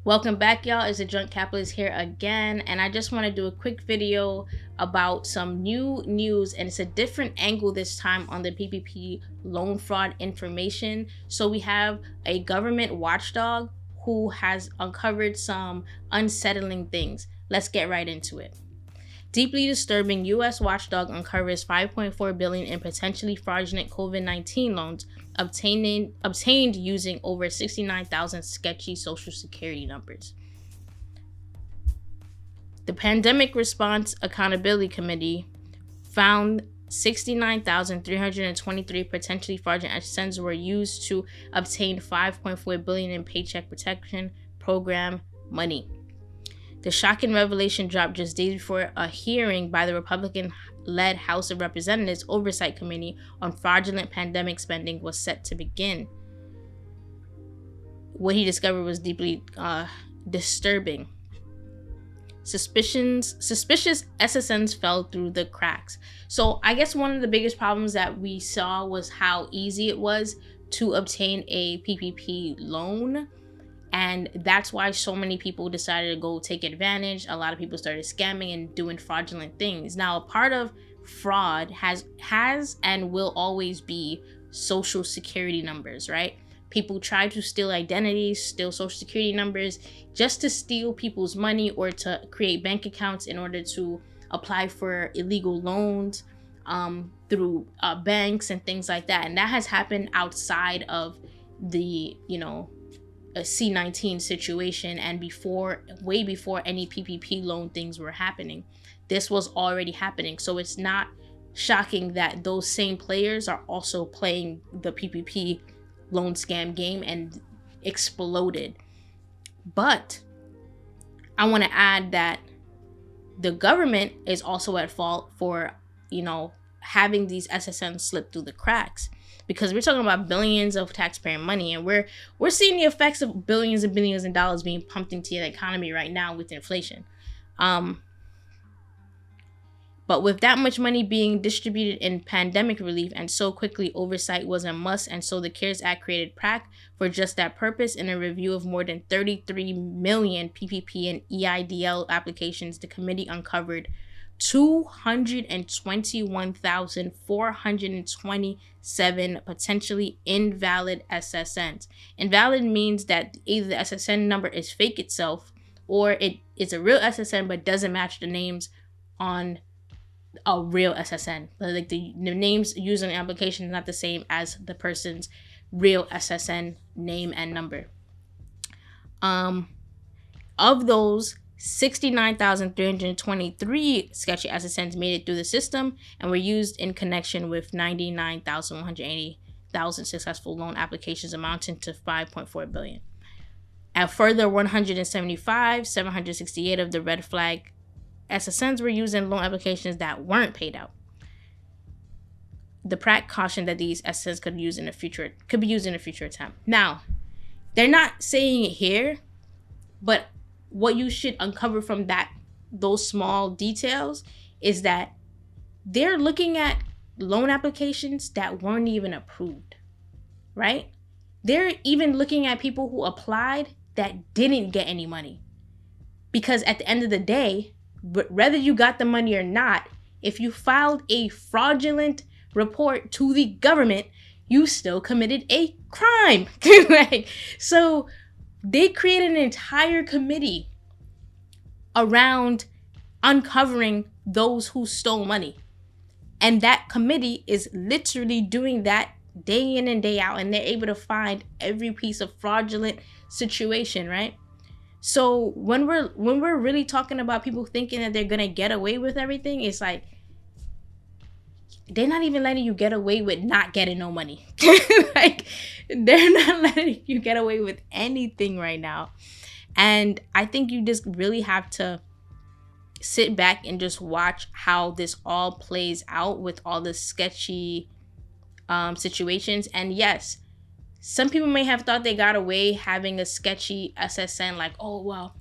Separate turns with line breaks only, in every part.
Welcome back, y'all. It's a Drunk Capitalist here again, and I just want to do a quick video about some new news, and it's a different angle this time on the PPP loan fraud information. So we have a government watchdog who has uncovered some unsettling things. Let's get right into it. Deeply disturbing, U.S. watchdog uncovers $5.4 billion in potentially fraudulent COVID-19 loans obtained using over 69,000 sketchy social security numbers. The Pandemic Response Accountability Committee found 69,323 potentially fraudulent SSNs were used to obtain $5.4 billion in Paycheck Protection Program money. The shocking revelation dropped just days before a hearing by the Republican-led House of Representatives Oversight Committee on fraudulent pandemic spending was set to begin. What he discovered was deeply disturbing. Suspicious SSNs fell through the cracks. So I guess one of the biggest problems that we saw was how easy it was to obtain a PPP loan. And that's why so many people decided to go take advantage. A lot of people started scamming and doing fraudulent things. Now, a part of fraud has and will always be social security numbers, right? People try to steal identities, steal social security numbers, just to steal people's money or to create bank accounts in order to apply for illegal loans through banks and things like that. And that has happened outside of the, a C-19 situation and way before any PPP loan things were happening. This was already happening. So it's not shocking that those same players are also playing the PPP loan scam game and exploded. But I want to add that the government is also at fault for, having these SSNs slip through the cracks. Because we're talking about billions of taxpayer money, and we're seeing the effects of billions and billions of dollars being pumped into the economy right now with inflation. But with that much money being distributed in pandemic relief and so quickly, oversight was a must, and so the CARES Act created PRAC for just that purpose. In a review of more than 33 million PPP and EIDL applications, the committee uncovered 221,427 potentially invalid SSNs. Invalid means that either the SSN number is fake itself, or it's a real SSN but doesn't match the names on a real SSN. Like the names used in the application is not the same as the person's real SSN name and number. Of those, 69,323 sketchy SSNs made it through the system and were used in connection with 99,180 successful loan applications amounting to $5.4 billion. A further 768 of the red flag SSNs were used in loan applications that weren't paid out. The PRAC cautioned that these SSNs could be used in a future attempt. Now, they're not saying it here, but what you should uncover from those small details is that they're looking at loan applications that weren't even approved, right? They're even looking at people who applied that didn't get any money. Because at the end of the day, whether you got the money or not, if you filed a fraudulent report to the government, you still committed a crime. Right? So they created an entire committee around uncovering those who stole money. And that committee is literally doing that day in and day out, and they're able to find every piece of fraudulent situation, right? So when we're really talking about people thinking that they're gonna get away with everything, it's like they're not even letting you get away with not getting no money. Like, they're not letting you get away with anything right now. And I think you just really have to sit back and just watch how this all plays out with all the sketchy situations. And yes, some people may have thought they got away having a sketchy SSN, like, oh, well,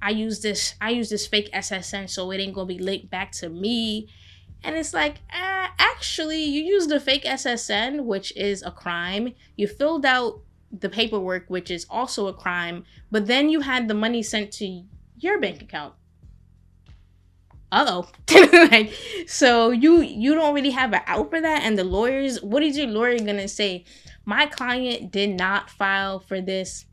I use this fake SSN, so it ain't gonna be linked back to me. And it's like, actually, you used a fake SSN, which is a crime. You filled out the paperwork, which is also a crime, but then you had the money sent to your bank account. Like, so you don't really have an out for that. And the lawyers, what is your lawyer gonna say? My client did not file for this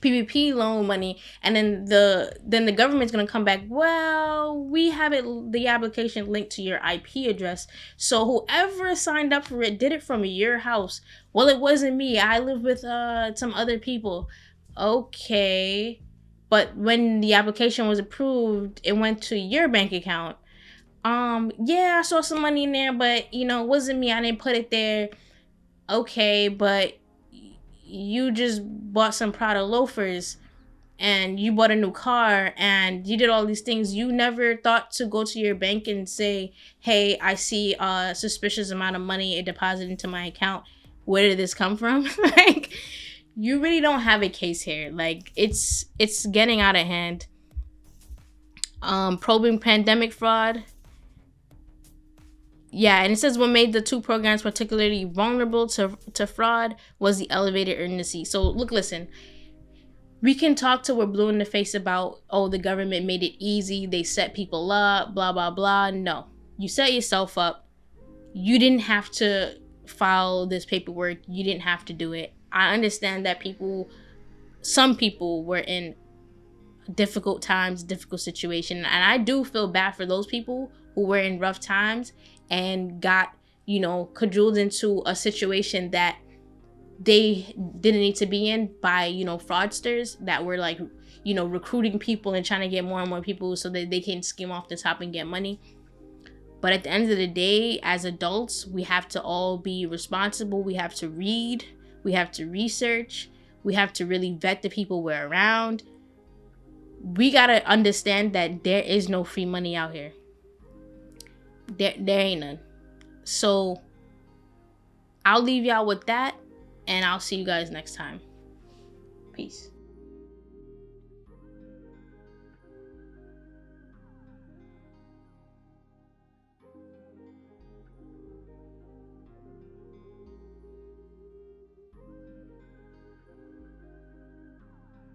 PPP loan money, and then the government's gonna come back, well, we have the application linked to your IP address, so whoever signed up for it did it from your house. Well, it wasn't me, I live with some other people. Okay, but when the application was approved, it went to your bank account. Yeah, I saw some money in there, but it wasn't me, I didn't put it there. Okay, but you just bought some Prada loafers and you bought a new car and you did all these things. You never thought to go to your bank and say, hey, I see a suspicious amount of money it deposited into my account. Where did this come from? Like, you really don't have a case here. Like, it's getting out of hand. Probing pandemic fraud. Yeah, and it says what made the two programs particularly vulnerable to fraud was the elevated urgency. So listen, we can talk till we're blue in the face about, oh, the government made it easy, they set people up, blah, blah, blah. No, you set yourself up. You didn't have to file this paperwork. You didn't have to do it. I understand that some people were in difficult times, difficult situation, and I do feel bad for those people who were in rough times and got cajoled into a situation that they didn't need to be in by fraudsters that were like recruiting people and trying to get more and more people so that they can skim off the top and get money. But at the end of the day, as adults, we have to all be responsible. We have to read, we have to research, we have to really vet the people we're around. We gotta understand that there is no free money out here. There ain't none. So I'll leave y'all with that, and I'll see you guys next time. Peace.